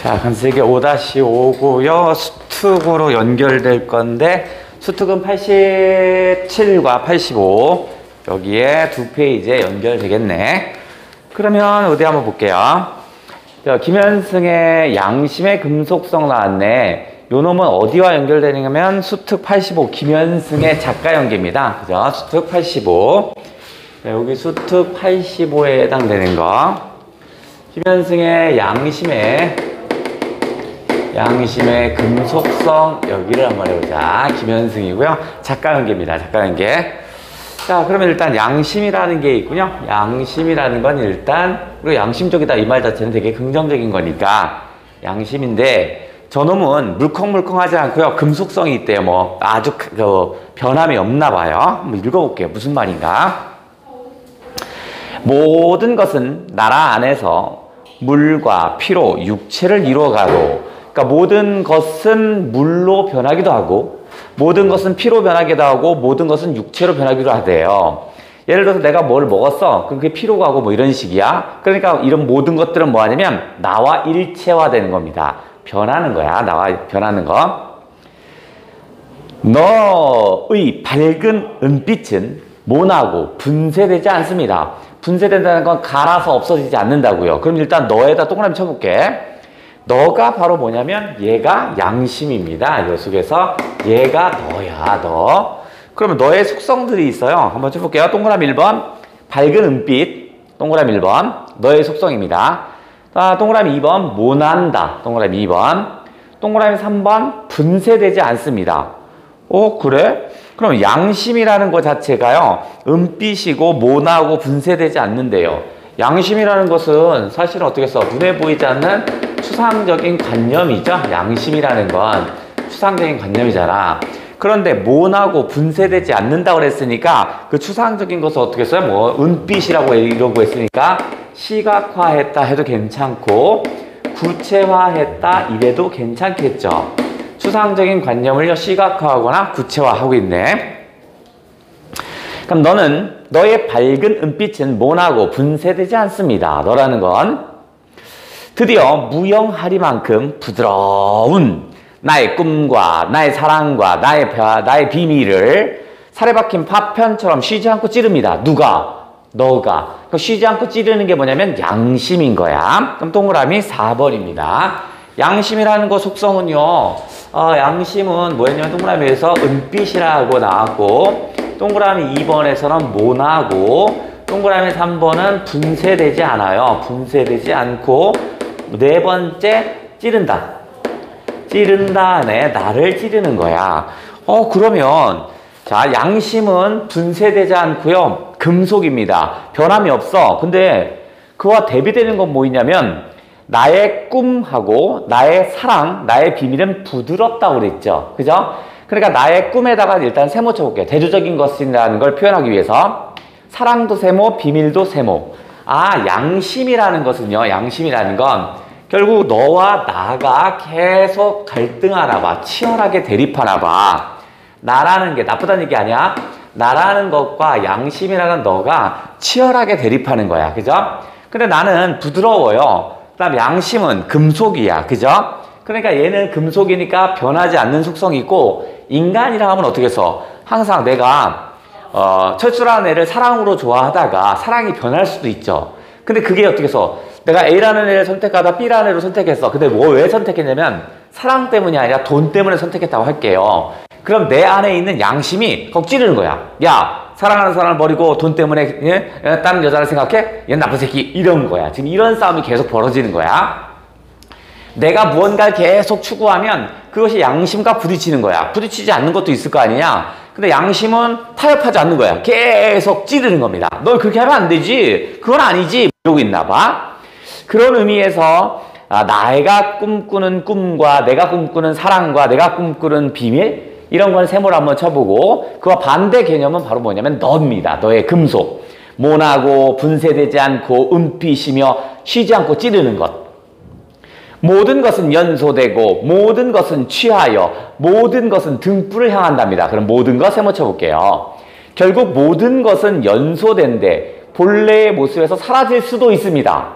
자, 그래서 이게 5-5고요. 수특으로 연결될 건데, 수특은 87과 85. 여기에 두 페이지에 연결되겠네. 그러면 어디 한번 볼게요. 자, 김현승의 양심의 금속성 나왔네. 요 놈은 어디와 연결되냐면 수특 85 김현승의 작가 연계입니다. 그죠? 수특 85. 자, 여기 수특 85에 해당되는 거. 김현승의 양심의 금속성 여기를 한번 해보자. 김현승이고요. 작가 연계입니다. 작가 연계. 자, 그러면 일단 양심이라는 게 있군요. 양심이라는 건 일단 그리고 양심적이다 이 말 자체는 되게 긍정적인 거니까 양심인데 저놈은 물컹물컹하지 않고요. 금속성이 있대요. 뭐 아주 변함이 없나 봐요. 한번 읽어볼게요. 무슨 말인가? 모든 것은 나라 안에서 물과 피로 육체를 이루어가고, 그러니까 모든 것은 물로 변하기도 하고 모든 것은 피로 변하기도 하고 모든 것은 육체로 변하기도 하대요. 예를 들어서 내가 뭘 먹었어. 그럼 그게 피로 가고 뭐 이런 식이야. 그러니까 이런 모든 것들은 뭐 하냐면 나와 일체화되는 겁니다. 변하는 거야. 나와 변하는 거. 너의 밝은 은빛은 모나고 분쇄되지 않습니다. 분쇄된다는 건 갈아서 없어지지 않는다고요. 그럼 일단 너에다 동그라미 쳐볼게. 너가 바로 뭐냐면 얘가 양심입니다. 이 속에서 얘가 너야. 너. 그러면 너의 속성들이 있어요. 한번 쳐볼게요. 동그라미 1번 밝은 은빛. 동그라미 1번 너의 속성입니다. 자, 동그라미 2번 모난다. 동그라미 2번. 동그라미 3번 분쇄되지 않습니다. 그래? 그럼 양심이라는 것 자체가요. 은빛이고 모나고 분쇄되지 않는데요. 양심이라는 것은 사실은 어떻게 써? 눈에 보이지 않는 추상적인 관념이죠. 양심이라는 건 추상적인 관념이잖아. 그런데 모나고 분쇄되지 않는다고 그랬으니까 그 추상적인 것을 어떻게 써요? 뭐 은빛이라고 이러고 했으니까 시각화했다 해도 괜찮고 구체화했다 이래도 괜찮겠죠. 추상적인 관념을 시각화하거나 구체화하고 있네. 그럼 너는 너의 밝은 은빛은 모나고 분쇄되지 않습니다. 너라는 건 드디어 무형하리만큼 부드러운 나의 꿈과 나의 사랑과 나의 비밀을 살에 박힌 파편처럼 쉬지 않고 찌릅니다. 누가? 너가. 쉬지 않고 찌르는 게 뭐냐면 양심인 거야. 그럼 동그라미 4번입니다. 양심이라는 거 속성은요. 양심은 뭐였냐면 동그라미에서 은빛이라고 나왔고 동그라미 2번에서는 모나고 동그라미 3번은 분쇄되지 않아요. 분쇄되지 않고 네 번째 찌른다. 찌른다네. 나를 찌르는 거야. 그러면 자, 양심은 분쇄되지 않고요. 금속입니다. 변함이 없어. 근데 그와 대비되는 건 뭐냐면 나의 꿈하고 나의 사랑, 나의 비밀은 부드럽다고 그랬죠. 그죠? 그러니까 나의 꿈에다가 일단 세모 쳐볼게요. 대조적인 것이라는 걸 표현하기 위해서 사랑도 세모, 비밀도 세모. 양심이라는 것은요. 양심이라는 건 결국 너와 나가 계속 갈등하나 봐. 치열하게 대립하나 봐. 나라는 게 나쁘다는 얘기 아니야. 나라는 것과 양심이라는 너가 치열하게 대립하는 거야. 그죠? 근데 나는 부드러워요. 그 다음 양심은 금속이야. 그죠? 그러니까 얘는 금속이니까 변하지 않는 속성이 있고 인간이라 하면 어떻게 써? 항상 내가 철수라는 애를 사랑으로 좋아하다가 사랑이 변할 수도 있죠. 근데 그게 어떻게 써? 내가 A라는 애를 선택하다 B라는 애를 선택했어. 근데 왜 선택했냐면 사랑 때문이 아니라 돈 때문에 선택했다고 할게요. 그럼 내 안에 있는 양심이 거기 찌르는 거야. 야, 사랑하는 사람을 버리고 돈 때문에 다른 여자를 생각해? 얘는 나쁜 새끼. 이런 거야. 지금 이런 싸움이 계속 벌어지는 거야. 내가 무언가를 계속 추구하면 그것이 양심과 부딪히는 거야. 부딪히지 않는 것도 있을 거 아니냐. 근데 양심은 타협하지 않는 거야. 계속 찌르는 겁니다. 너 그렇게 하면 안 되지. 그건 아니지. 이러고 있나 봐. 그런 의미에서 내가 꿈꾸는 꿈과 내가 꿈꾸는 사랑과 내가 꿈꾸는 비밀 이런 건 세모를 한번 쳐보고 그와 반대 개념은 바로 뭐냐면 너입니다. 너의 금속. 모나고 분쇄되지 않고 은빛이며 쉬지 않고 찌르는 것. 모든 것은 연소되고 모든 것은 취하여 모든 것은 등불을 향한답니다. 그럼 모든 것 세모 쳐볼게요. 결국 모든 것은 연소된데 본래의 모습에서 사라질 수도 있습니다.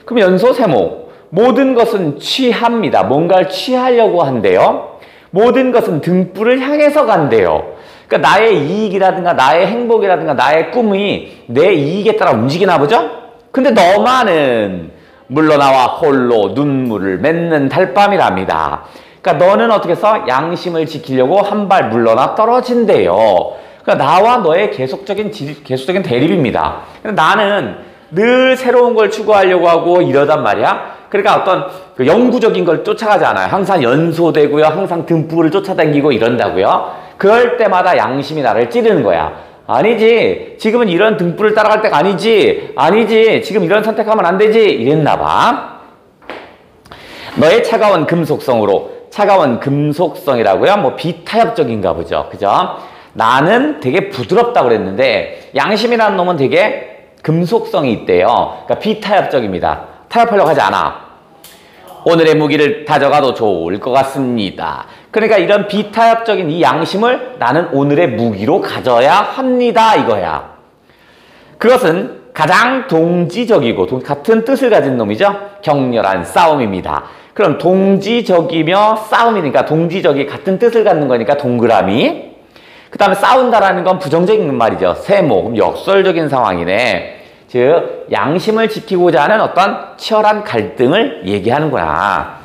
그럼 연소 세모. 모든 것은 취합니다. 뭔가를 취하려고 한대요. 모든 것은 등불을 향해서 간대요. 그러니까 나의 이익이라든가 나의 행복이라든가 나의 꿈이 내 이익에 따라 움직이나 보죠? 근데 너만은 물러나와 홀로 눈물을 맺는 달밤이랍니다. 그러니까 너는 어떻게 해서 양심을 지키려고 한 발 물러나 떨어진대요. 그러니까 나와 너의 계속적인 대립입니다. 나는 늘 새로운 걸 추구하려고 하고 이러단 말이야. 그러니까 어떤 그 영구적인 걸 쫓아가지 않아요. 항상 연소되고요. 항상 등불을 쫓아다니고 이런다고요. 그럴 때마다 양심이 나를 찌르는 거야. 아니지. 지금은 이런 등불을 따라갈 때가 아니지. 아니지. 지금 이런 선택하면 안 되지. 이랬나 봐. 너의 차가운 금속성으로. 차가운 금속성이라고요? 뭐 비타협적인가 보죠. 그죠? 나는 되게 부드럽다고 그랬는데 양심이라는 놈은 되게 금속성이 있대요. 그러니까 비타협적입니다. 타협하려고 하지 않아. 오늘의 무기를 다져가도 좋을 것 같습니다. 그러니까 이런 비타협적인 이 양심을 나는 오늘의 무기로 가져야 합니다. 이거야. 그것은 가장 동지적이고 같은 뜻을 가진 놈이죠. 격렬한 싸움입니다. 그럼 동지적이며 싸움이니까 동지적이 같은 뜻을 갖는 거니까 동그라미. 그 다음에 싸운다라는 건 부정적인 말이죠. 세모, 역설적인 상황이네. 즉 양심을 지키고자 하는 어떤 치열한 갈등을 얘기하는구나.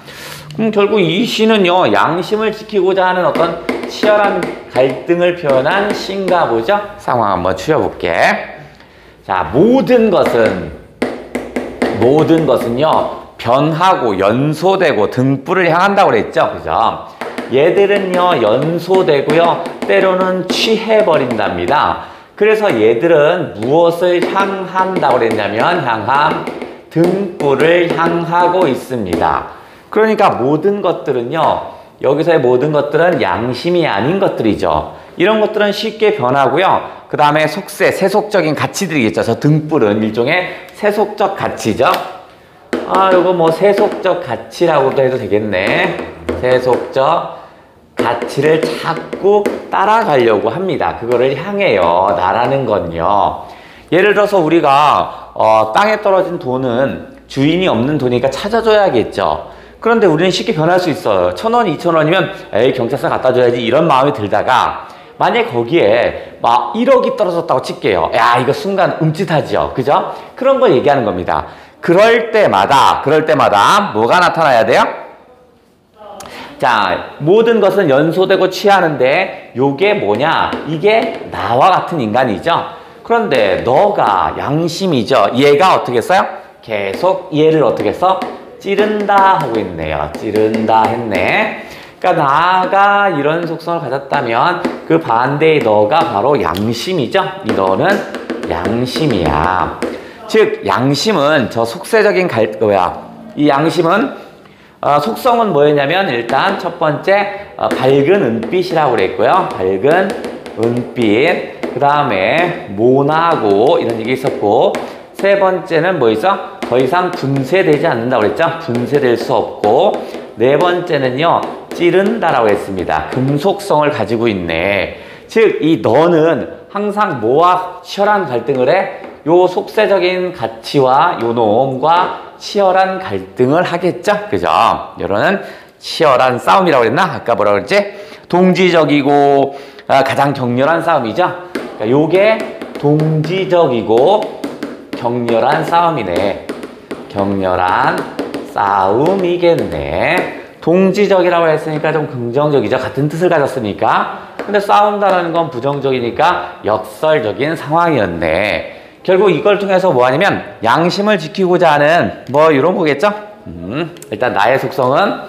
그럼 결국 이 시는요. 양심을 지키고자 하는 어떤 치열한 갈등을 표현한 시인가 보죠. 상황 한번 추려볼게. 자, 모든 것은요. 변하고 연소되고 등불을 향한다고 그랬죠. 그죠? 얘들은요. 연소되고요. 때로는 취해버린답니다. 그래서 얘들은 무엇을 향한다고 그랬냐면 향함, 등불을 향하고 있습니다. 그러니까 모든 것들은요. 여기서의 모든 것들은 양심이 아닌 것들이죠. 이런 것들은 쉽게 변하고요. 그 다음에 속세, 세속적인 가치들이겠죠. 저 등불은 일종의 세속적 가치죠. 아, 요거 뭐 세속적 가치라고도 해도 되겠네. 세속적 가치를 자꾸 따라가려고 합니다. 그거를 향해요. 나라는 건요. 예를 들어서 우리가 땅에 떨어진 돈은 주인이 없는 돈이니까 찾아줘야겠죠. 그런데 우리는 쉽게 변할 수 있어요. 1,000원, 2,000원이면 에이 경찰서 갖다 줘야지 이런 마음이 들다가 만약에 거기에 막 1억이 떨어졌다고 칠게요. 야, 이거 순간 움찔하죠. 그죠? 그런 걸 얘기하는 겁니다. 그럴 때마다 뭐가 나타나야 돼요? 자, 모든 것은 연소되고 취하는데 요게 뭐냐? 이게 나와 같은 인간이죠. 그런데 너가 양심이죠. 얘가 어떻게 했어요? 계속 얘를 어떻게 했어? 찌른다 하고 있네요. 찌른다 했네. 그러니까 나가 이런 속성을 가졌다면 그 반대의 너가 바로 양심이죠. 이 너는 양심이야. 즉 양심은 저 속세적인 이 양심은 속성은 뭐였냐면 일단 첫 번째 밝은 은빛이라고 그랬고요. 밝은 은빛. 그 다음에 모나고 이런 얘기 있었고 세 번째는 뭐 있어? 더 이상 분쇄되지 않는다고 그랬죠? 분쇄될 수 없고 네 번째는요. 찌른다라고 했습니다. 금속성을 가지고 있네. 즉 이 너는 항상 뭐와 치열한 갈등을 해? 요 속세적인 가치와 요 놈과 치열한 갈등을 하겠죠? 그죠? 이거는 치열한 싸움이라고 그랬나? 아까 뭐라고 그랬지? 동지적이고 가장 격렬한 싸움이죠? 그러니까 요게 동지적이고 격렬한 싸움이네. 격렬한 싸움이겠네. 동지적이라고 했으니까 좀 긍정적이죠. 같은 뜻을 가졌으니까. 근데 싸운다는 건 부정적이니까 역설적인 상황이었네. 결국 이걸 통해서 뭐 하냐면 양심을 지키고자 하는 뭐 이런 거겠죠? 일단 나의 속성은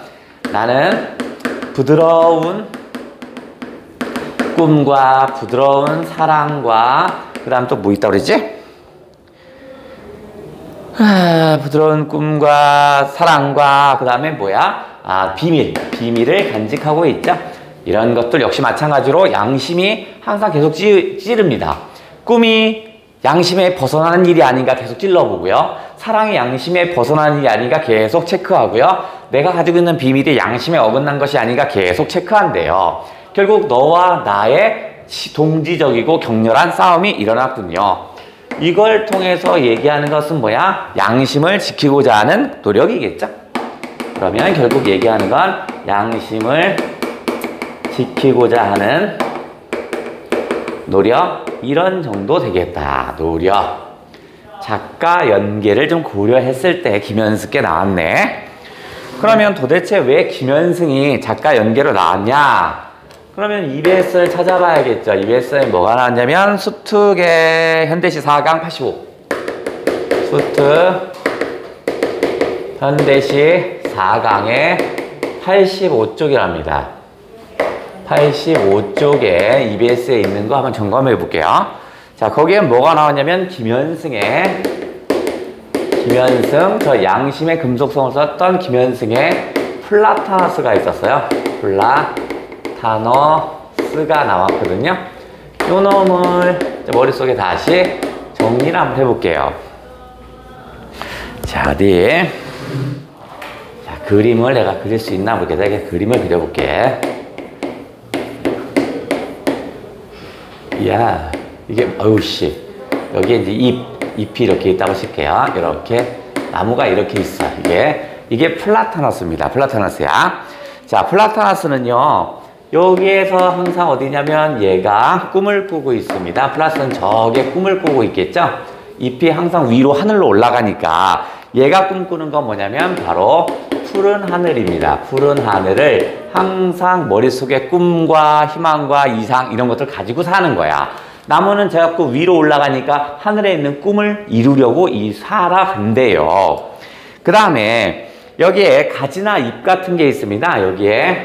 나는 부드러운 꿈과 부드러운 사랑과 그 다음 또 뭐 있다고 그랬지? 부드러운 꿈과 사랑과 그 다음에 뭐야? 비밀을 간직하고 있죠. 이런 것들 역시 마찬가지로 양심이 항상 계속 찌릅니다. 꿈이 양심에 벗어나는 일이 아닌가 계속 찔러보고요. 사랑이 양심에 벗어나는 일이 아닌가 계속 체크하고요. 내가 가지고 있는 비밀이 양심에 어긋난 것이 아닌가 계속 체크한대요. 결국 너와 나의 동지적이고 격렬한 싸움이 일어났군요. 이걸 통해서 얘기하는 것은 뭐야? 양심을 지키고자 하는 노력이겠죠? 그러면 결국 얘기하는 건 양심을 지키고자 하는 노력, 이런 정도 되겠다. 노력. 작가 연계를 좀 고려했을 때 김현승께 나왔네. 그러면 도대체 왜 김현승이 작가 연계로 나왔냐? 그러면 EBS를 찾아봐야겠죠. EBS에 뭐가 나왔냐면 수특의 현대시 4강 85. 수특 현대시 4강의 85쪽이랍니다. 85쪽에 EBS에 있는 거 한번 점검해 볼게요. 자, 거기에 뭐가 나왔냐면 김현승, 저 양심의 금속성을 썼던 김현승의 플라타너스가 있었어요. 플라타너스가 나왔거든요. 요 놈을 머릿속에 다시 정리를 한번 해볼게요. 자, 어디? 자, 그림을 내가 그릴 수 있나 보겠다. 내가 그림을 그려볼게. 이야, 이게, 어우씨. 여기에 이제 잎이 이렇게 있다고 칠게요. 이렇게. 나무가 이렇게 있어. 이게 플라타너스입니다. 플라타너스야. 자, 플라타너스는요, 여기에서 항상 어디냐면 얘가 꿈을 꾸고 있습니다. 플라스는 저게 꿈을 꾸고 있겠죠? 잎이 항상 위로 하늘로 올라가니까 얘가 꿈꾸는 건 뭐냐면 바로 푸른 하늘입니다. 푸른 하늘을 항상 머릿속에 꿈과 희망과 이상 이런 것들 가지고 사는 거야. 나무는 자꾸 위로 올라가니까 하늘에 있는 꿈을 이루려고 살아간대요. 그 다음에 여기에 가지나 잎 같은 게 있습니다. 여기에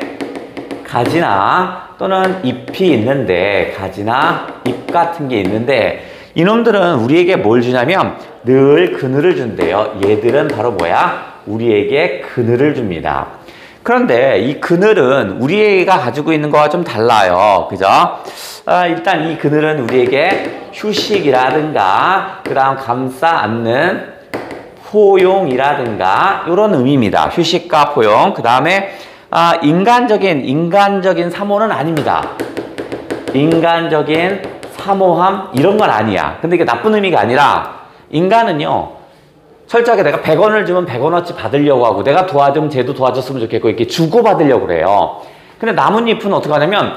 가지나 또는 잎이 있는데, 가지나 잎 같은 게 있는데, 이놈들은 우리에게 뭘 주냐면 늘 그늘을 준대요. 얘들은 바로 뭐야? 우리에게 그늘을 줍니다. 그런데 이 그늘은 우리가 가지고 있는 거와 좀 달라요. 그죠? 일단 이 그늘은 우리에게 휴식이라든가 그 다음 감싸 안는 포용이라든가 이런 의미입니다. 휴식과 포용. 그 다음에 인간적인 사모는 아닙니다. 인간적인 사모함 이런 건 아니야. 근데 이게 나쁜 의미가 아니라 인간은요, 철저하게 내가 100원을 주면 100원어치 받으려고 하고 내가 도와주면 쟤도 도와줬으면 좋겠고 이렇게 주고받으려고 그래요. 근데 나뭇잎은 어떻게 하냐면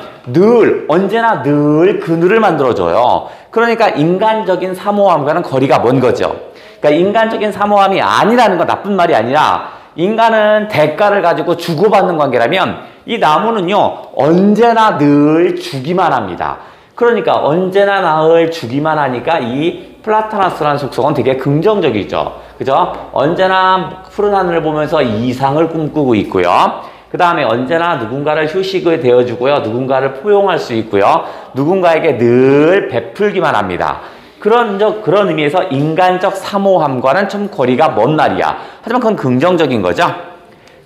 언제나 늘 그늘을 만들어줘요. 그러니까 인간적인 사모함과는 거리가 먼 거죠. 그러니까 인간적인 사모함이 아니라는 건 나쁜 말이 아니라 인간은 대가를 가지고 주고받는 관계라면 이 나무는요, 언제나 늘 주기만 합니다. 그러니까 언제나 늘 주기만 하니까 이 플라타너스라는 속성은 되게 긍정적이죠. 그죠? 언제나 푸른 하늘을 보면서 이상을 꿈꾸고 있고요. 그 다음에 언제나 누군가를 휴식을 되어주고요. 누군가를 포용할 수 있고요. 누군가에게 늘 베풀기만 합니다. 그런 의미에서 인간적 사모함과는 좀 거리가 먼 날이야. 하지만 그건 긍정적인 거죠.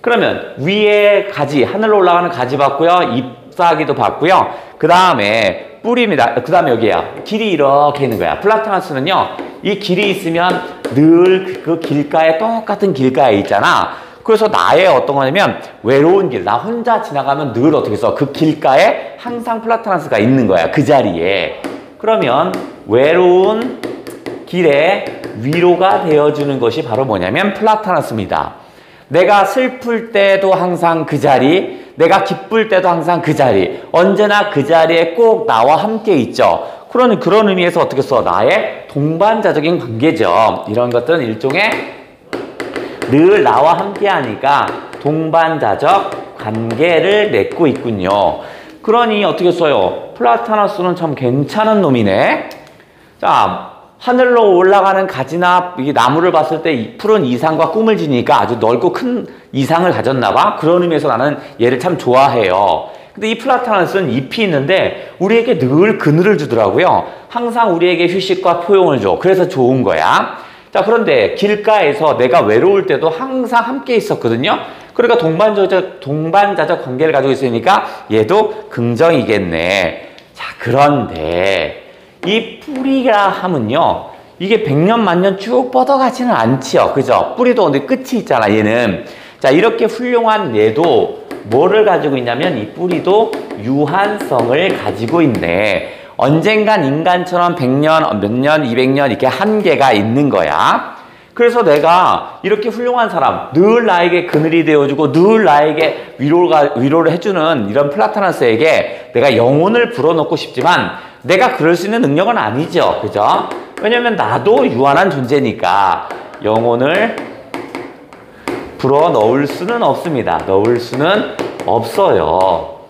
그러면 위에 가지, 하늘로 올라가는 가지 봤고요. 잎사귀도 봤고요. 그 다음에 뿌리입니다. 그 다음에 여기야. 길이 이렇게 있는 거야. 플라타너스는요, 이 길이 있으면 늘 그 길가에 똑같은 길가에 있잖아. 그래서 나의 어떤 거냐면 외로운 길, 나 혼자 지나가면 늘 어떻게 써? 그 길가에 항상 플라타너스가 있는 거야. 그 자리에. 그러면 외로운 길에 위로가 되어주는 것이 바로 뭐냐면 플라타너스입니다. 내가 슬플 때도 항상 그 자리, 내가 기쁠 때도 항상 그 자리, 언제나 그 자리에 꼭 나와 함께 있죠. 그런 의미에서 어떻게 써? 나의 동반자적인 관계죠. 이런 것들은 일종의 늘 나와 함께 하니까 동반자적 관계를 맺고 있군요. 그러니 어떻게 써요? 플라타너스는 참 괜찮은 놈이네. 자, 하늘로 올라가는 가지나 이 나무를 봤을 때 푸른 이상과 꿈을 지니까 아주 넓고 큰 이상을 가졌나 봐. 그런 의미에서 나는 얘를 참 좋아해요. 근데 이 플라타너스는 잎이 있는데 우리에게 늘 그늘을 주더라고요. 항상 우리에게 휴식과 포용을 줘. 그래서 좋은 거야. 자, 그런데 길가에서 내가 외로울 때도 항상 함께 있었거든요. 그러니까 동반자적 관계를 가지고 있으니까 얘도 긍정이겠네. 자, 그런데 이 뿌리라 하면요, 이게 100년 만년 쭉 뻗어가지는 않지요. 그죠? 뿌리도 어디 끝이 있잖아, 얘는. 자, 이렇게 훌륭한 얘도 뭐를 가지고 있냐면 이 뿌리도 유한성을 가지고 있네. 언젠간 인간처럼 100년, 몇 년, 200년 이렇게 한계가 있는 거야. 그래서 내가 이렇게 훌륭한 사람, 늘 나에게 그늘이 되어주고 늘 나에게 위로를 해주는 이런 플라타너스에게 내가 영혼을 불어넣고 싶지만 내가 그럴 수 있는 능력은 아니죠. 그죠? 왜냐면 나도 유한한 존재니까 영혼을 불어넣을 수는 없습니다. 넣을 수는 없어요.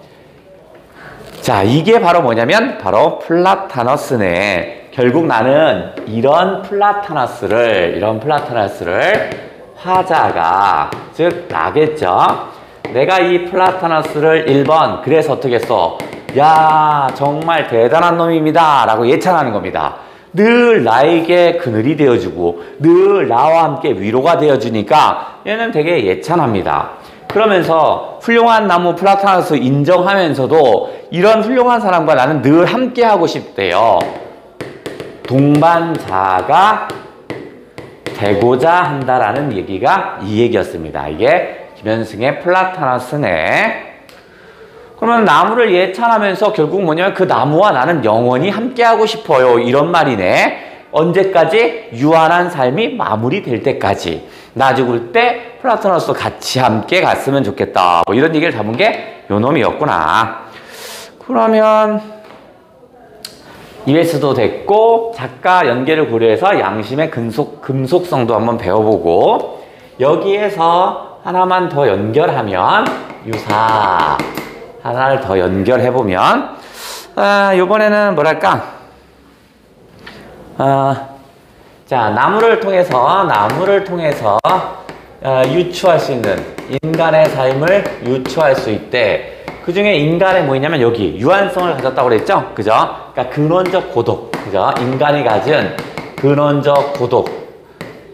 자, 이게 바로 뭐냐면 바로 플라타너스네. 결국 나는 이런 플라타너스를 화자가 즉 나겠죠. 내가 이 플라타너스를 1번 그래서 어떻게 써? 야, 정말 대단한 놈입니다 라고 예찬하는 겁니다. 늘 나에게 그늘이 되어주고 늘 나와 함께 위로가 되어주니까 얘는 되게 예찬합니다. 그러면서 훌륭한 나무 플라타너스 인정하면서도 이런 훌륭한 사람과 나는 늘 함께 하고 싶대요. 동반자가 되고자 한다라는 얘기가 이 얘기였습니다. 이게 김현승의 플라타너스네. 그러면 나무를 예찬하면서 결국 뭐냐면 그 나무와 나는 영원히 함께하고 싶어요. 이런 말이네. 언제까지? 유한한 삶이 마무리될 때까지. 나 죽을 때 플라타너스 같이 함께 갔으면 좋겠다. 뭐 이런 얘기를 잡은 게 요 놈이었구나. 그러면 ES도 됐고 작가 연계를 고려해서 양심의 금속성도 한번 배워보고 여기에서 하나만 더 연결하면 유사 하나를 더 연결해보면 요번에는 뭐랄까 자 나무를 통해서 유추할 수 있는 인간의 삶을 유추할 수 있대. 그 중에 인간의 뭐냐면 여기 유한성을 가졌다고 그랬죠? 그죠? 그러니까 근원적 고독. 그죠? 인간이 가진 근원적 고독.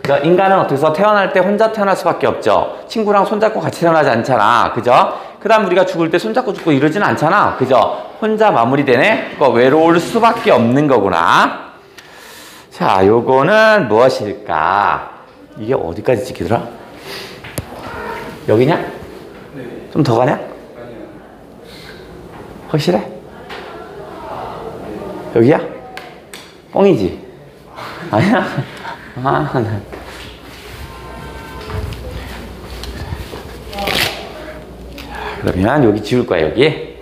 그죠? 인간은 어떻게 해서 태어날 때 혼자 태어날 수밖에 없죠. 친구랑 손잡고 같이 태어나지 않잖아. 그죠? 그 다음 우리가 죽을 때 손잡고 죽고 이러진 않잖아. 그죠? 혼자 마무리되네? 그거 외로울 수밖에 없는 거구나. 자, 요거는 무엇일까? 이게 어디까지 찍히더라? 여기냐? 좀 더 가냐? 확실해? 여기야? 뻥이지? 아니야? 그러면 여기 지울 거야, 여기.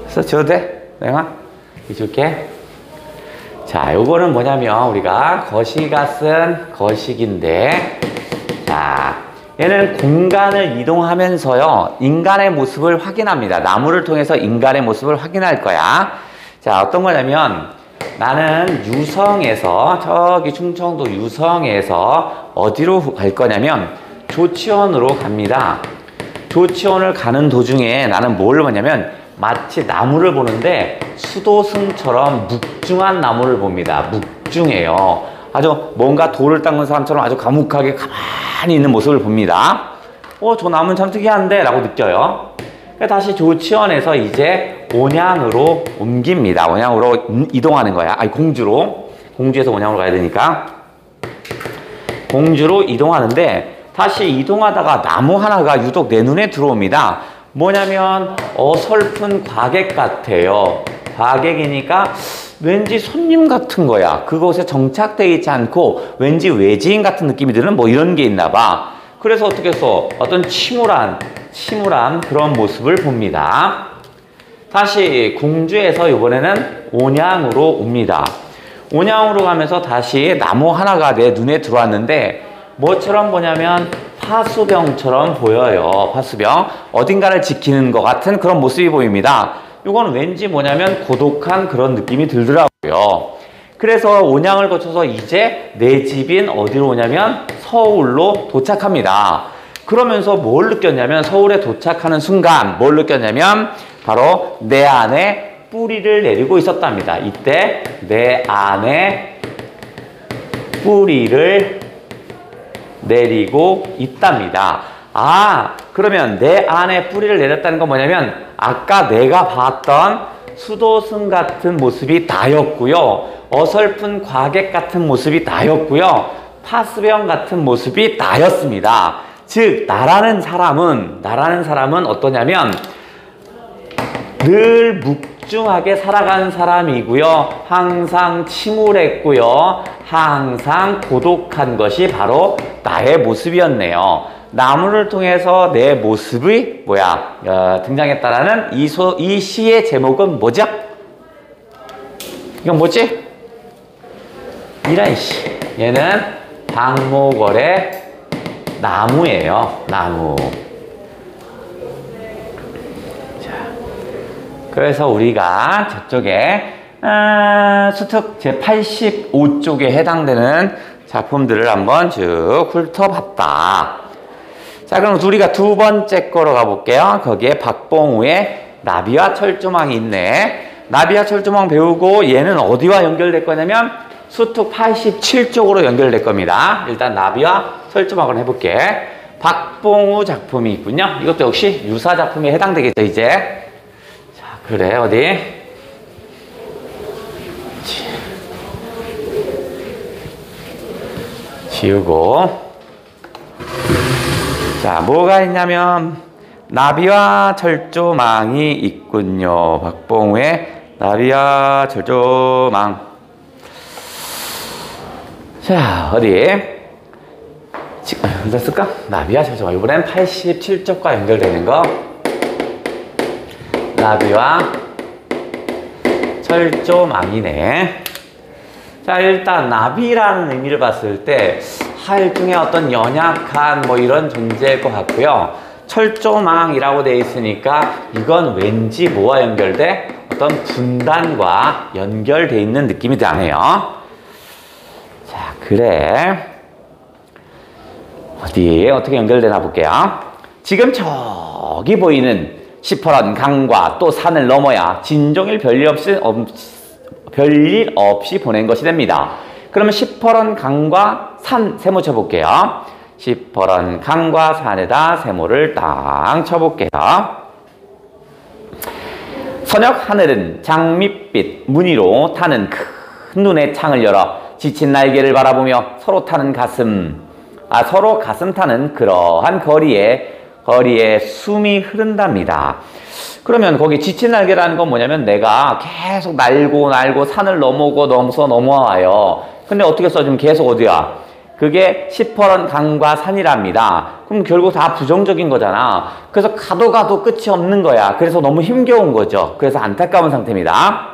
그래서 지워도 돼? 내가? 여기 지울게. 자, 요거는 뭐냐면 우리가 거시기가 쓴 거시기인데, 자, 얘는 공간을 이동하면서요 인간의 모습을 확인합니다. 나무를 통해서 인간의 모습을 확인할 거야. 자, 어떤 거냐면 나는 유성에서 저기 충청도 유성에서 어디로 갈 거냐면 조치원으로 갑니다. 조치원을 가는 도중에 나는 뭘 보냐면 마치 나무를 보는데 수도승처럼 묵중한 나무를 봅니다. 묵중해요. 아주 뭔가 돌을 닦는 사람처럼 아주 과묵하게 가만히 있는 모습을 봅니다. 저 나무는 참 특이한데 라고 느껴요. 다시 조치원에서 이제 온양으로 옮깁니다. 온양으로 이동하는 거야. 아니 공주로. 공주에서 온양으로 가야 되니까. 공주로 이동하는데 다시 이동하다가 나무 하나가 유독 내 눈에 들어옵니다. 뭐냐면 어설픈 과객 같아요. 과객이니까 왠지 손님 같은 거야. 그곳에 정착되어 있지 않고 왠지 외지인 같은 느낌이 드는 뭐 이런 게 있나 봐. 그래서 어떻게 써? 어떤 침울한 그런 모습을 봅니다. 다시 공주에서 이번에는 온양으로 옵니다. 온양으로 가면서 다시 나무 하나가 내 눈에 들어왔는데 뭐처럼 보냐면 파수병처럼 보여요. 파수병. 어딘가를 지키는 것 같은 그런 모습이 보입니다. 이건 왠지 뭐냐면 고독한 그런 느낌이 들더라고요. 그래서 온양을 거쳐서 이제 내 집인 어디로 오냐면 서울로 도착합니다. 그러면서 뭘 느꼈냐면 서울에 도착하는 순간 뭘 느꼈냐면 바로 내 안에 뿌리를 내리고 있었답니다. 이때 내 안에 뿌리를 내리고 있답니다. 그러면 내 안에 뿌리를 내렸다는 건 뭐냐면 아까 내가 봤던 수도승 같은 모습이 나였고요. 어설픈 과객 같은 모습이 나였고요. 파수병 같은 모습이 나였습니다. 즉 나라는 사람은 어떠냐면 늘 묵중하게 살아가는 사람이고요. 항상 침울했고요. 항상 고독한 것이 바로 나의 모습이었네요. 나무를 통해서 내 모습이 등장했다라는 이 시의 제목은 뭐죠? 이건 뭐지? 이란 시. 얘는 박목월의 나무예요. 나무. 자, 그래서 우리가 저쪽에 수특 제85쪽에 해당되는 작품들을 한번 쭉 훑어봤다. 자, 그럼 우리가 두 번째 거로 가볼게요. 거기에 박봉우의 나비와 철조망이 있네. 나비와 철조망 배우고 얘는 어디와 연결될 거냐면 수특 87쪽으로 연결될 겁니다. 일단 나비와 철조망을 해볼게. 박봉우 작품이 있군요. 이것도 역시 유사 작품에 해당되겠죠, 이제. 자, 그래, 어디? 지우고. 자, 뭐가 있냐면 나비와 철조망이 있군요. 박봉우의 나비와 철조망. 자, 어디? 어디다 쓸까? 나비와 철조망. 이번엔 87쪽과 연결되는 거. 나비와 철조망이네. 자, 일단 나비라는 의미를 봤을 때 하일중에 어떤 연약한 이런 존재일 것 같고요. 철조망이라고 되어 있으니까 이건 왠지 뭐와 연결돼? 어떤 분단과 연결돼 있는 느낌이 나네요. 자, 그래. 어떻게 연결되나 볼게요. 지금 저기 보이는 시퍼런 강과 또 산을 넘어야 진종일 별일 없이 보낸 것이 됩니다. 그러면 시퍼런 강과 산 세모 쳐볼게요. 시퍼런 강과 산에다 세모를 딱 쳐볼게요. 서녁 하늘은 장밋빛 무늬로 타는 큰 눈에 창을 열어 지친 날개를 바라보며 서로 가슴 타는 그러한 거리에 숨이 흐른답니다. 그러면 거기 지친 날개라는 건 뭐냐면 내가 계속 날고 산을 넘어와요. 근데 어떻게 써주면 계속 어디야? 그게 시퍼런 강과 산이랍니다. 그럼 결국 다 부정적인 거잖아. 그래서 가도 끝이 없는 거야. 그래서 너무 힘겨운 거죠. 그래서 안타까운 상태입니다.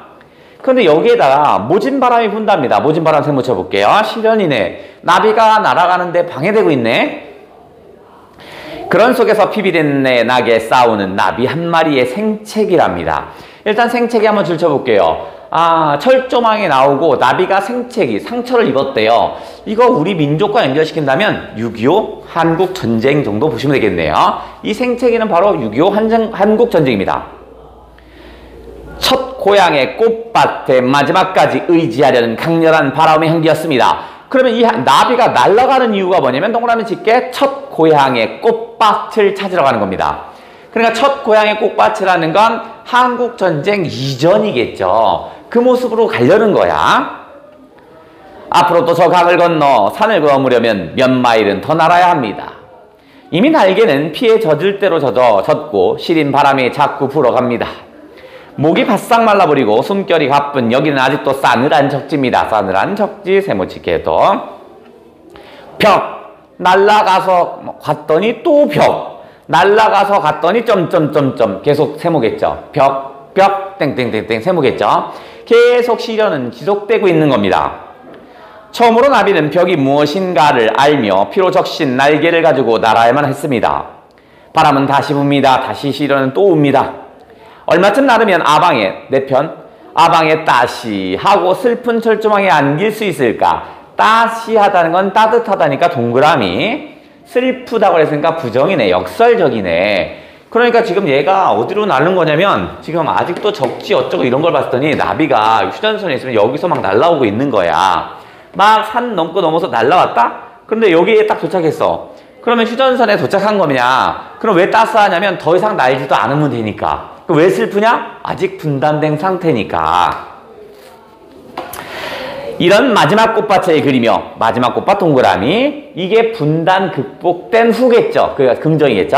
그런데 여기에다가 모진 바람이 분답니다. 모진 바람 세모 쳐볼게요. 실연이네. 나비가 날아가는데 방해되고 있네. 그런 속에서 피비된 낙에 싸우는 나비 한 마리의 생채기랍니다. 일단 생채기 한번 줄쳐볼게요. 철조망이 나오고 나비가 상처를 입었대요. 이거 우리 민족과 연결시킨다면 6.25 한국전쟁 정도 보시면 되겠네요. 이 생채기는 바로 6.25 한국전쟁입니다. 첫 고향의 꽃밭에 마지막까지 의지하려는 강렬한 바람의 향기였습니다. 그러면 이 나비가 날아가는 이유가 뭐냐면 동그라미 칠게 첫 고향의 꽃밭을 찾으러 가는 겁니다. 그러니까 첫 고향의 꽃밭이라는 건 한국전쟁 이전이겠죠. 그 모습으로 가려는 거야. 앞으로 또 저 강을 건너 산을 넘으려면 몇 마일은 더 날아야 합니다. 이미 날개는 피에 젖을 대로 젖고 시린 바람에 자꾸 불어갑니다. 목이 바싹 말라버리고 숨결이 가쁜 여기는 아직도 싸늘한 적지입니다. 싸늘한 적지 세모치게도 벽 날라가서 갔더니 또 벽 날라가서 갔더니 점점점점 계속 세모겠죠. 벽 땡땡땡땡 세모겠죠. 계속 시련은 지속되고 있는 겁니다. 처음으로 나비는 벽이 무엇인가를 알며 피로 적신 날개를 가지고 날아야만 했습니다. 바람은 다시 붑니다. 다시 시련은 또 옵니다. 얼마쯤 나르면 아방에 따시하고 슬픈 철조망에 안길 수 있을까? 따시하다는 건 따뜻하다니까 동그라미, 슬프다고 했으니까 부정이네, 역설적이네. 그러니까 지금 얘가 어디로 날는 거냐면 지금 아직도 적지 어쩌고 이런 걸 봤더니 나비가 휴전선에 있으면 여기서 막 날아오고 있는 거야. 막 산 넘고 넘어서 날아왔다? 그런데 여기에 딱 도착했어. 그러면 휴전선에 도착한 거냐? 그럼 왜 따스하냐면 더 이상 날지도 않으면 되니까. 그럼 왜 슬프냐? 아직 분단된 상태니까. 이런 마지막 꽃밭을 그리며 마지막 꽃밭 동그라미, 이게 분단 극복된 후겠죠. 그게 긍정이겠죠.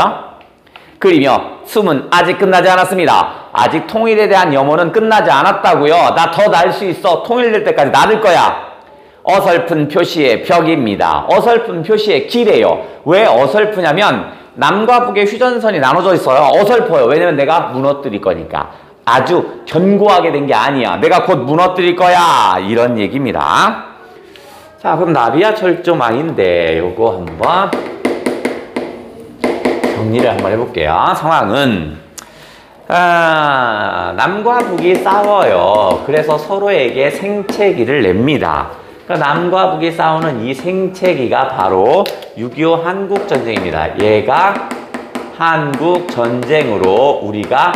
그리며 숨은 아직 끝나지 않았습니다. 아직 통일에 대한 염원은 끝나지 않았다고요. 나 더 날 수 있어. 통일될 때까지 나를 거야. 어설픈 표시의 벽입니다. 어설픈 표시의 길이에요. 왜 어설프냐면 남과 북의 휴전선이 나눠져 있어요. 어설퍼요. 왜냐면 내가 무너뜨릴 거니까. 아주 견고하게 된 게 아니야. 내가 곧 무너뜨릴 거야. 이런 얘기입니다. 자, 그럼 나비와 철조망인데 요거 한번 정리를 한번 해볼게요. 상황은 남과 북이 싸워요. 그래서 서로에게 생채기를 냅니다. 그러니까 남과 북이 싸우는 이 생채기가 바로 6.25 한국전쟁입니다. 얘가 한국전쟁으로 우리가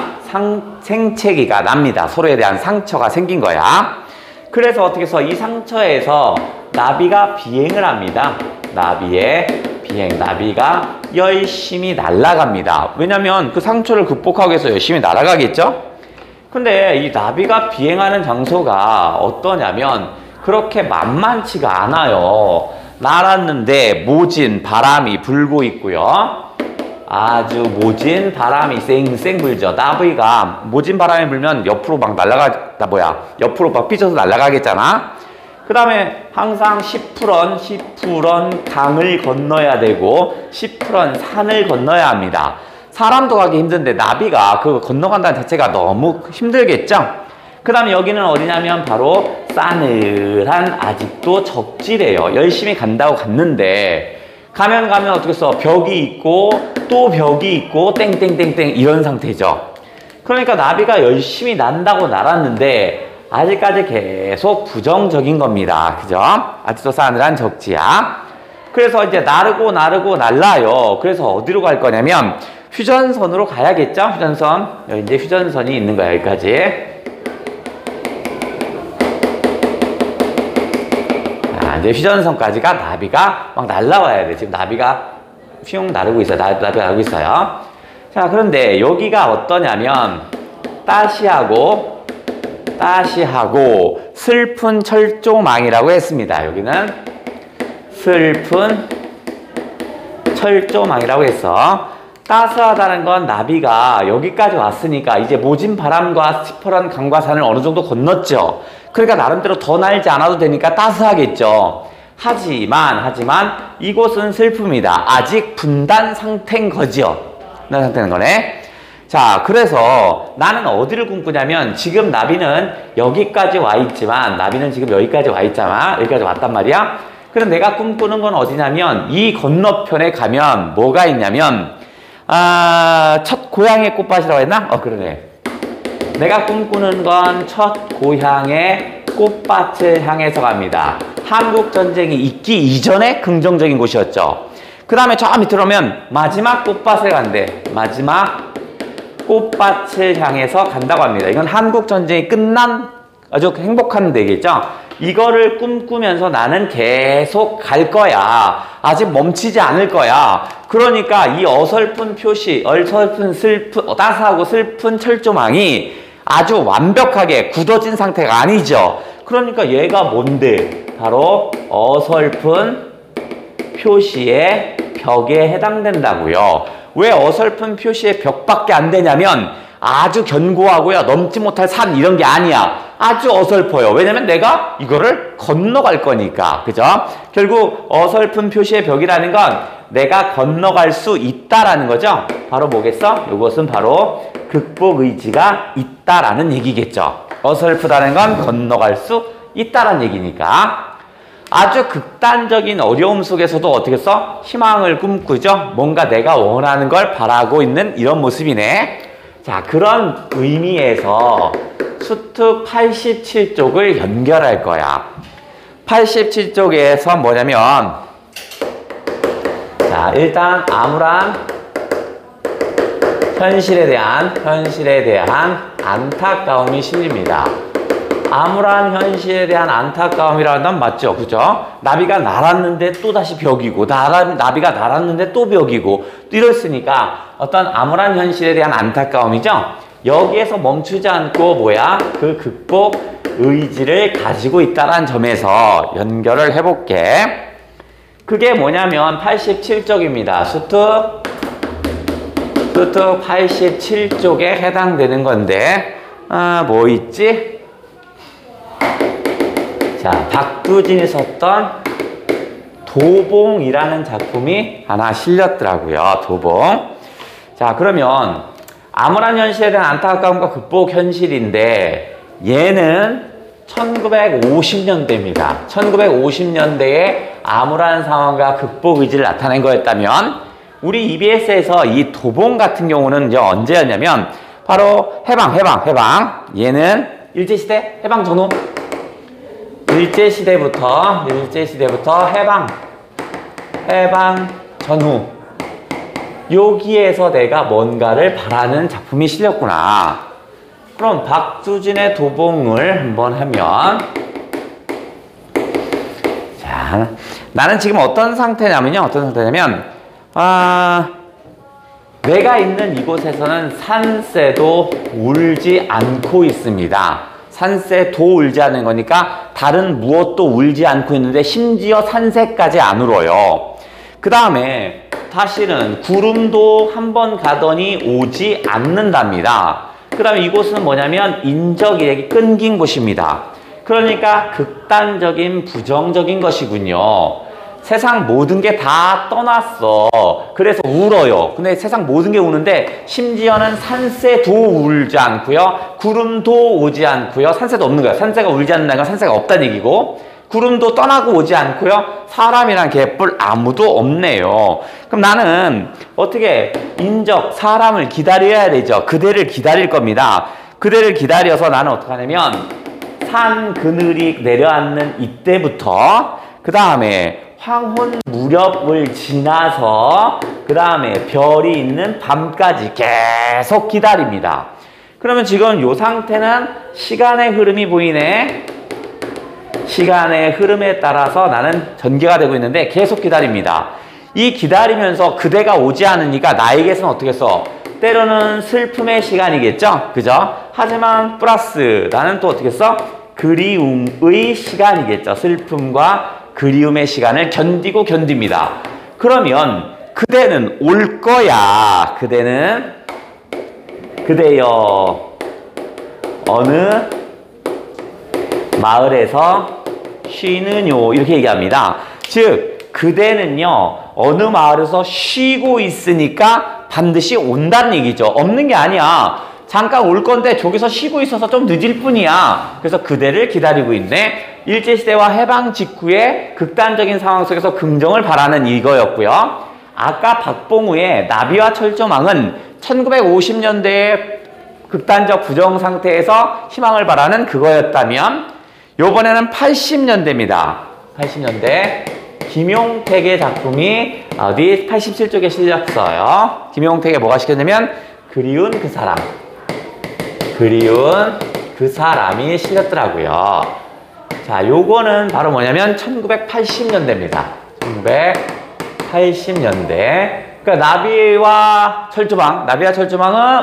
생채기가 납니다. 서로에 대한 상처가 생긴 거야. 그래서 어떻게 해서 이 상처에서 나비가 비행을 합니다. 나비의 비행. 나비가 열심히 날아갑니다. 왜냐면 그 상처를 극복하기 위해서 열심히 날아가겠죠? 근데 이 나비가 비행하는 장소가 어떠냐면 그렇게 만만치가 않아요. 날았는데 모진 바람이 불고 있고요. 아주 모진 바람이 쌩쌩 불죠. 나비가 모진 바람이 불면 옆으로 막 옆으로 막 삐져서 날아가겠잖아. 그 다음에 항상 10푸런 강을 건너야 되고 10푸런 산을 건너야 합니다. 사람도 가기 힘든데 나비가 그거 건너간다는 자체가 너무 힘들겠죠? 그 다음에 여기는 어디냐면 바로 싸늘한 아직도 적지래요. 열심히 간다고 갔는데 가면 어떻게 해서 벽이 있고 또 벽이 있고 땡땡땡땡 이런 상태죠. 그러니까 나비가 열심히 난다고 날았는데 아직까지 계속 부정적인 겁니다. 그죠? 아직도 싸늘한 적지야. 그래서 이제 나르고 날라요. 그래서 어디로 갈 거냐면 휴전선으로 가야겠죠? 휴전선. 여기 이제 휴전선이 있는 거야, 여기까지. 자, 이제 휴전선까지가 나비가 막 날라와야 돼. 지금 나비가 휘웅 나르고 있어요. 나비가 나르고 있어요. 자, 그런데 여기가 어떠냐면 따시하고 슬픈 철조망이라고 했습니다. 여기는 슬픈 철조망이라고 했어. 따스하다는 건 나비가 여기까지 왔으니까 이제 모진 바람과 시퍼런 강과 산을 어느 정도 건넜죠. 그러니까 나름대로 더 날지 않아도 되니까 따스하겠죠. 하지만 이곳은 슬픕니다. 아직 분단 상태인 거죠. 분단 상태인 거네. 자, 그래서 나는 어디를 꿈꾸냐면 지금 나비는 여기까지 와 있지만 나비는 지금 여기까지 와 있잖아. 여기까지 왔단 말이야. 그럼 내가 꿈꾸는 건 어디냐면 이 건너편에 가면 뭐가 있냐면 첫 고향의 꽃밭이라고 했나? 그러네. 내가 꿈꾸는 건 첫 고향의 꽃밭을 향해서 갑니다. 한국전쟁이 있기 이전에 긍정적인 곳이었죠. 그 다음에 저 밑으로 오면 마지막 꽃밭을 간대. 마지막 꽃밭을 향해서 간다고 합니다. 이건 한국전쟁이 끝난 아주 행복한 데겠죠. 이거를 꿈꾸면서 나는 계속 갈 거야. 아직 멈추지 않을 거야. 그러니까 이 어설픈 표시, 따스하고 슬픈 철조망이 아주 완벽하게 굳어진 상태가 아니죠. 그러니까 얘가 뭔데? 바로 어설픈 표시의 벽에 해당된다고요. 왜 어설픈 표시의 벽밖에 안 되냐면 아주 견고하고요. 넘지 못할 산 이런 게 아니야. 아주 어설퍼요. 왜냐면 내가 이거를 건너갈 거니까. 그죠? 결국 어설픈 표시의 벽이라는 건 내가 건너갈 수 있다라는 거죠. 바로 뭐겠어? 이것은 바로 극복 의지가 있다라는 얘기겠죠. 어설프다는 건 건너갈 수 있다라는 얘기니까. 아주 극단적인 어려움 속에서도 어떻게 써? 희망을 꿈꾸죠? 뭔가 내가 원하는 걸 바라고 있는 이런 모습이네. 자, 그런 의미에서 수특 87쪽을 연결할 거야. 87쪽에서 뭐냐면 자, 일단 암울한 현실에 대한 안타까움이 실립니다. 암울한 현실에 대한 안타까움이라는 건 맞죠? 그죠? 나비가 날았는데 또다시 벽이고 나비가 날았는데 또 벽이고 또 이랬으니까 어떤 암울한 현실에 대한 안타까움이죠? 여기에서 멈추지 않고 뭐야? 그 극복 의지를 가지고 있다는 점에서 연결을 해볼게. 그게 뭐냐면 87쪽입니다. 수특 뚝뚝 87쪽에 해당되는 건데, 뭐 있지? 자, 박두진이 썼던 도봉이라는 작품이 하나 실렸더라고요. 도봉. 자, 그러면 암울한 현실에 대한 안타까움과 극복 현실인데, 얘는 1950년대입니다. 1950년대에 암울한 상황과 극복 의지를 나타낸 거였다면, 우리 EBS에서 이 도봉 같은 경우는 이제 언제였냐면, 바로 해방. 얘는 일제시대, 해방 전후. 일제시대부터 해방 전후. 여기에서 내가 뭔가를 바라는 작품이 실렸구나. 그럼 박두진의 도봉을 한번 하면, 자, 나는 지금 어떤 상태냐면, 내가 있는 이곳에서는 산새도 울지 않고 있습니다. 산새도 울지 않는 거니까 다른 무엇도 울지 않고 있는데 심지어 산새까지 안 울어요. 그 다음에 다시는 구름도 한번 가더니 오지 않는답니다. 그 다음에 이곳은 뭐냐면 인적이력이 끊긴 곳입니다. 그러니까 극단적인 부정적인 것이군요. 세상 모든 게 다 떠났어. 그래서 울어요. 근데 세상 모든 게 우는데 심지어는 산새도 울지 않고요. 구름도 오지 않고요. 산새도 없는 거야. 산새가 울지 않는다는 건 산새가 없다는 얘기고, 구름도 떠나고 오지 않고요. 사람이란 개뿔 아무도 없네요. 그럼 나는 어떻게 인적, 사람을 기다려야 되죠. 그대를 기다릴 겁니다. 그대를 기다려서 나는 어떻게 하냐면 산 그늘이 내려앉는 이때부터 그 다음에 황혼 무렵을 지나서 그 다음에 별이 있는 밤까지 계속 기다립니다. 그러면 지금 이 상태는 시간의 흐름이 보이네. 시간의 흐름에 따라서 나는 전개가 되고 있는데 계속 기다립니다. 이 기다리면서 그대가 오지 않으니까 나에게서는 어떻게 써? 때로는 슬픔의 시간이겠죠? 그죠? 하지만 플러스 나는 또 어떻게 써? 그리움의 시간이겠죠. 슬픔과 그리움의 시간을 견디고 견딥니다. 그러면 그대는 올 거야. 그대여 어느 마을에서 쉬느뇨 이렇게 얘기합니다. 즉 그대는요 어느 마을에서 쉬고 있으니까 반드시 온다는 얘기죠. 없는 게 아니야. 잠깐 올 건데 저기서 쉬고 있어서 좀 늦을 뿐이야. 그래서 그대를 기다리고 있네. 일제시대와 해방 직후의 극단적인 상황 속에서 긍정을 바라는 이거였고요. 아까 박봉우의 나비와 철조망은 1950년대의 극단적 부정 상태에서 희망을 바라는 그거였다면 요번에는 80년대입니다. 80년대 김용택의 작품이 어디 87쪽에 실렸어요. 김용택이 뭐가 시켰냐면 그리운 그 사람이 실렸더라고요. 자, 요거는 바로 뭐냐면 1980년대입니다. 1980년대. 그러니까 나비와 철조망은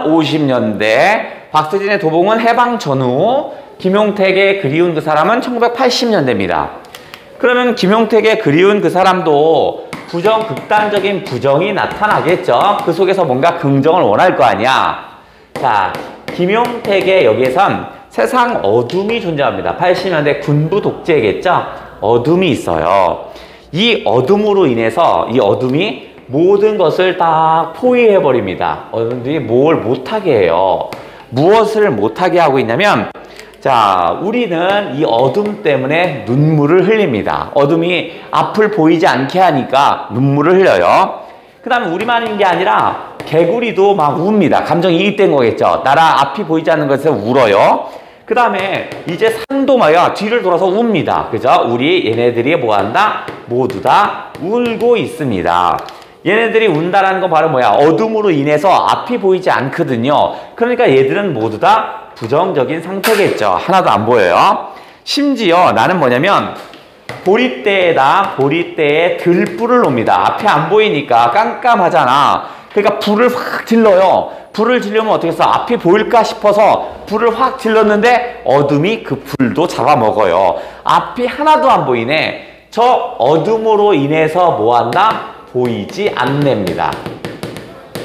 50년대, 박두진의 도봉은 해방 전후, 김용택의 그리운 그 사람은 1980년대입니다. 그러면 김용택의 그리운 그 사람도 극단적인 부정이 나타나겠죠. 그 속에서 뭔가 긍정을 원할 거 아니야. 자, 김용택의 여기에선 세상 어둠이 존재합니다. 80년대 군부 독재겠죠? 어둠이 있어요. 이 어둠으로 인해서 이 어둠이 모든 것을 다 포위해버립니다. 어둠들이 뭘 못하게 해요. 무엇을 못하게 하고 있냐면 자, 우리는 이 어둠 때문에 눈물을 흘립니다. 어둠이 앞을 보이지 않게 하니까 눈물을 흘려요. 그 다음에 우리만인 게 아니라 개구리도 막 웁니다. 감정이입된 거겠죠. 나라 앞이 보이지 않는 것에서 울어요. 그 다음에 이제 산도 말이야 뒤를 돌아서 웁니다. 그죠? 얘네들이 뭐한다? 모두 다 울고 있습니다. 얘네들이 운다라는 건 바로 뭐야? 어둠으로 인해서 앞이 보이지 않거든요. 그러니까 얘들은 모두 다 부정적인 상태겠죠. 하나도 안 보여요. 심지어 나는 뭐냐면 보리대에 들불을 놉니다. 앞에 안 보이니까 깜깜하잖아. 그러니까 불을 확 질러요. 불을 지르면 어떻게 해서 앞이 보일까 싶어서 불을 확 질렀는데 어둠이 그 불도 잡아먹어요. 앞이 하나도 안 보이네. 저 어둠으로 인해서 뭐한다? 보이지 않냅니다.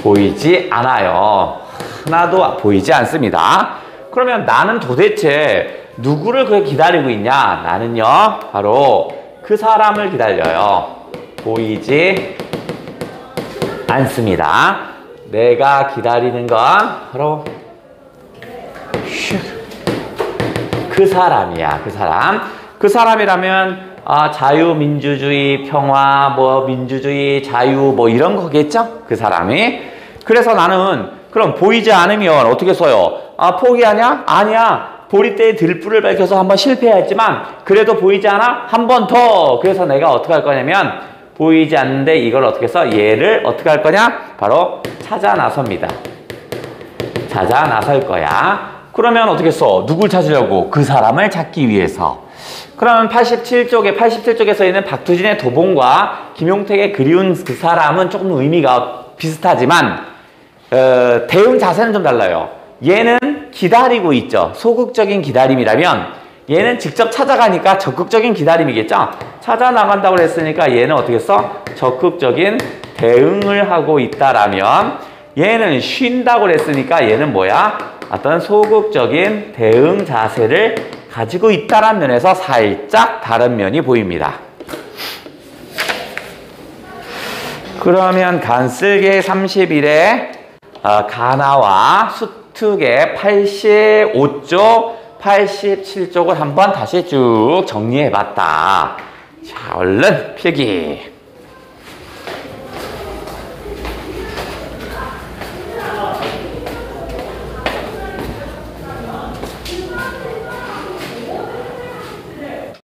보이지 않아요. 하나도 보이지 않습니다. 그러면 나는 도대체 누구를 그렇게 기다리고 있냐? 나는요, 바로 그 사람을 기다려요. 보이지 않습니다. 내가 기다리는 건 바로 그 사람이야. 그 사람. 그 사람이라면 자유민주주의, 평화, 뭐 민주주의, 자유 뭐 이런 거겠죠? 그 사람이. 그래서 나는 그럼 보이지 않으면 어떻게 써요? 포기하냐? 아니야. 보리대에 들불을 밝혀서 한번 실패했지만 그래도 보이지 않아? 한 번 더. 그래서 내가 어떻게 할 거냐면 보이지 않는데 이걸 어떻게 써? 얘를 어떻게 할 거냐? 바로 찾아 나섭니다. 찾아 나설 거야. 그러면 어떻게 써? 누굴 찾으려고? 그 사람을 찾기 위해서. 그러면 87쪽에서 있는 박두진의 도봉과 김용택의 그리운 그 사람은 조금 의미가 비슷하지만 대응 자세는 좀 달라요. 얘는 기다리고 있죠. 소극적인 기다림이라면 얘는 직접 찾아가니까 적극적인 기다림이겠죠. 찾아 나간다고 했으니까 얘는 어떻게 써? 적극적인 대응을 하고 있다라면 얘는 쉰다고 했으니까 얘는 뭐야? 어떤 소극적인 대응 자세를 가지고 있다는 면에서 살짝 다른 면이 보입니다. 그러면 간쓸개 31에 가나와 수특의 85쪽, 87쪽을 한번 다시 쭉 정리해봤다. 자, 얼른 필기.